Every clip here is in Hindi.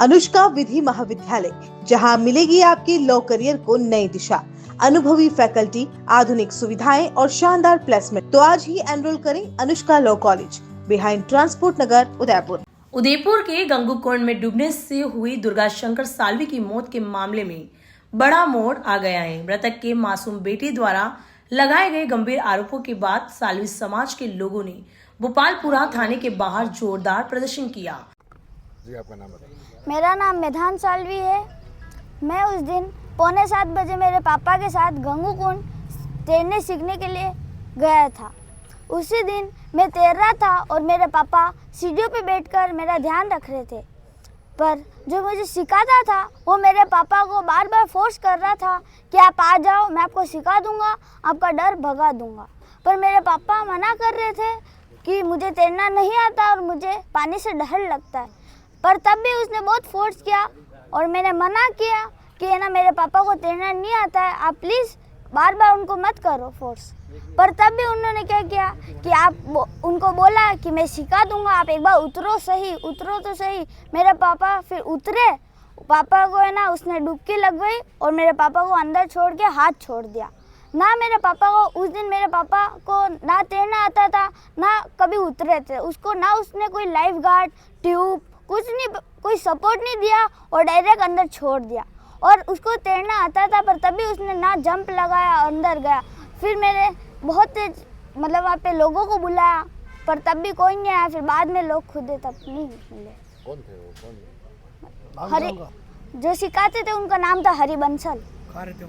अनुष्का विधि महाविद्यालय, जहां मिलेगी आपकी लॉ करियर को नई दिशा, अनुभवी फैकल्टी, आधुनिक सुविधाएं और शानदार प्लेसमेंट। तो आज ही एनरोल करें Anushka law college, behind transport Nagar, Udaipur. Udaipur के गंगूकुंड में डूबने से हुई दुर्गा शंकर साल्वी की मौत के मामले में बड़ा मोड़ आ गया है। मृतक के मासूम बेटे द्वारा लगाए गए गंभीर आरोपों के बाद साल्वी समाज के लोगों ने भोपालपुरा थाने के बाहर जोरदार प्रदर्शन किया। जी, आपका नाम बताइए। मेरा नाम मेधान साल्वी है। मैं उस दिन 6:45 बजे मेरे पापा के साथ गंगूकुंड तैरने सीखने के लिए गया था। उसी दिन मैं तैर रहा था और मेरे पापा सीढ़ियों पे बैठकर मेरा ध्यान रख रहे थे, पर जो मुझे सिखाता था वो मेरे पापा को बार बार फोर्स कर रहा था कि आप आ जाओ, मैं आपको सिखा दूंगा, आपका डर भगा दूंगा। पर मेरे पापा मना कर रहे थे कि मुझे तैरना नहीं आता और मुझे पानी से डर लगता है। पर तब भी उसने बहुत फोर्स किया और मैंने मना किया कि है ना, मेरे पापा को तैरना नहीं आता है, आप प्लीज़ बार बार उनको मत करो फोर्स। पर तब भी उन्होंने क्या किया कि उनको बोला कि मैं सिखा दूंगा, आप एक बार उतरो तो सही। मेरे पापा फिर उतरे। पापा को है ना, उसने डुबकी लगवाई और मेरे पापा को अंदर छोड़ के हाथ छोड़ दिया। ना मेरे पापा को उस दिन मेरे पापा को ना तैरना आता था, ना कभी उतरे थे। उसको ना उसने कोई लाइफ गार्ड, ट्यूब, कुछ नहीं, कोई सपोर्ट नहीं दिया और डायरेक्ट अंदर छोड़ दिया। और उसको तैरना आता था पर तभी उसने ना जंप लगाया, अंदर गया। फिर मैंने बहुत तेज वहाँ पे लोगों को बुलाया पर तब भी कोई नहीं आया। फिर बाद में लोग खुदे तब नहीं मिले। कौन थे वो? हरि, जो सिखाते थे उनका नाम था हरि बंसल। कहाँ रहते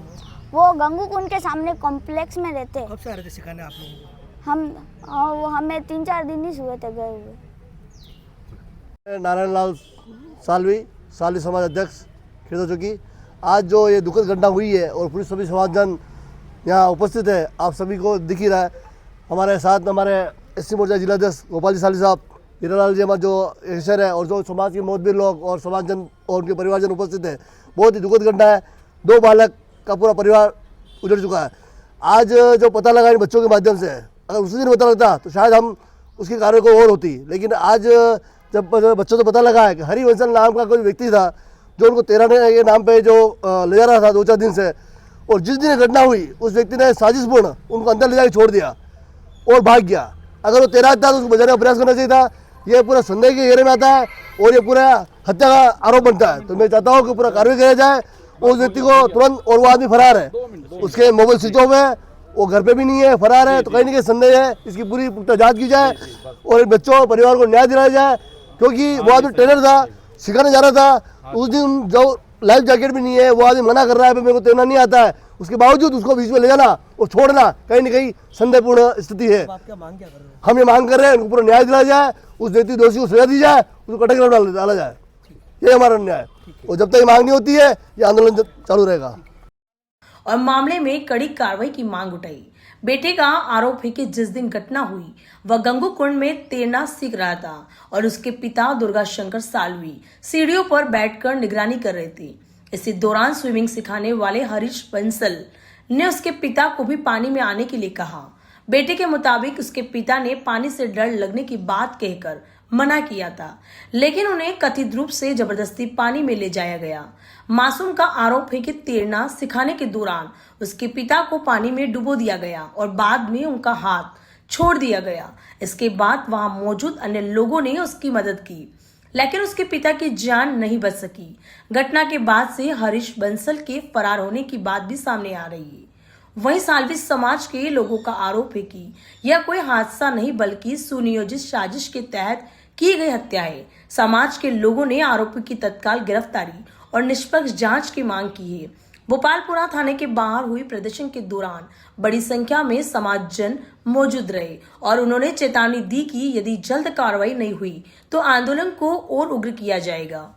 वो गंगूकुंड के सामने कॉम्प्लेक्स में रहते। कब से आ रहे थे सिखाने आप लोगों वो हमें 3-4 दिन ही हुए थे गए हुए। नारायण लाल साल्वी समाज अध्यक्ष खिड़ो चौकी। आज जो ये दुखद घटना हुई है और पुलिस सभी समाजजन यहाँ उपस्थित है, आप सभी को दिख ही रहा है। हमारे साथ हमारे एससी मोर्चा जिलाध्यक्ष गोपाल जी साली साहब, हीरालाल जी हमारे जो एशर है, और जो समाज के मोहब्बीर लोग और समाजजन और उनके परिवारजन उपस्थित है। बहुत ही दुखद घटना है। 2 बालक का पूरा परिवार उजड़ चुका है। आज जो पता लगा इन बच्चों के माध्यम से, अगर उसी दिन पता लगता तो शायद हम उसकी कार्य को और होती, लेकिन आज जब बच्चों को पता लगा है कि हरि बंसल नाम का कोई व्यक्ति था जो उनको तैराने के नाम पे जो ले जा रहा था 2-4 दिन से, और जिस दिन घटना हुई उस व्यक्ति ने साजिशपूर्ण उनको अंदर ले जाकर छोड़ दिया और भाग गया। अगर वो तैराक था तो उसको बचाने का प्रयास करना चाहिए था। ये पूरा संदेह के घेरे में आता है और ये पूरा हत्या का आरोप बनता है। तो मैं चाहता हूँ कि पूरा कार्रवाई किया जाए उस व्यक्ति को तुरंत। और वो आदमी फरार है, उसके मोबाइल स्विच ऑफ है, वो घर पे भी नहीं है, फरार है। तो कहीं ना कहीं संदेह है, इसकी पूरी जांच की जाए और इन बच्चों परिवार को न्याय दिलाया जाए, क्योंकि वो आदमी ट्रेनर था, सिखाने जा रहा था। उस दिन जो लाइफ जैकेट भी नहीं है, वो आदमी मना कर रहा है, मेरे को तैरना नहीं आता है, उसके बावजूद उसको बीच में ले जाना और छोड़ना कहीं ना कहीं संदेहपूर्ण स्थिति है। आप क्या मांग क्या कर रहे हो? हम ये मांग कर रहे हैं उनको पूरा न्याय दिलाया जाए, उस व्यक्ति दोषी को सजा दी जाए, उसको कटघरे में डाला जाए। ये हमारा न्याय है। और जब तक ये मांग नहीं होती है, ये आंदोलन चालू रहेगा। और मामले में कड़ी कार्रवाई की मांग उठाई। बेटे का आरोप है कि जिस दिन घटना हुई वह गंगूकुंड में तैरना सीख रहा था और उसके पिता दुर्गा शंकर साल्वी सीढ़ियों पर बैठकर निगरानी कर रहे थे। इसी दौरान स्विमिंग सिखाने वाले हरीश बंसल ने उसके पिता को भी पानी में आने के लिए कहा। बेटे के मुताबिक उसके पिता ने पानी से डर लगने की बात कहकर मना किया था, लेकिन उन्हें कथित रूप से जबरदस्ती पानी में ले जाया गया। मासूम का आरोप है कि तैरना सिखाने के दौरान उसके पिता को पानी में डुबो दिया गया और बाद में उनका हाथ छोड़ दिया गया। इसके बाद वहां मौजूद अन्य लोगों ने उसकी मदद की, लेकिन उसके पिता की जान नहीं बच सकी। घटना के बाद से हरीश बंसल के फरार होने की बात भी सामने आ रही है। वहीं साल्वी समाज के लोगों का आरोप है कि यह कोई हादसा नहीं बल्कि सुनियोजित साजिश के तहत की गई हत्या है। समाज के लोगों ने आरोपी की तत्काल गिरफ्तारी और निष्पक्ष जांच की मांग की है। भोपालपुरा थाने के बाहर हुई प्रदर्शन के दौरान बड़ी संख्या में समाजजन मौजूद रहे और उन्होंने चेतावनी दी कि यदि जल्द कार्रवाई नहीं हुई तो आंदोलन को और उग्र किया जाएगा।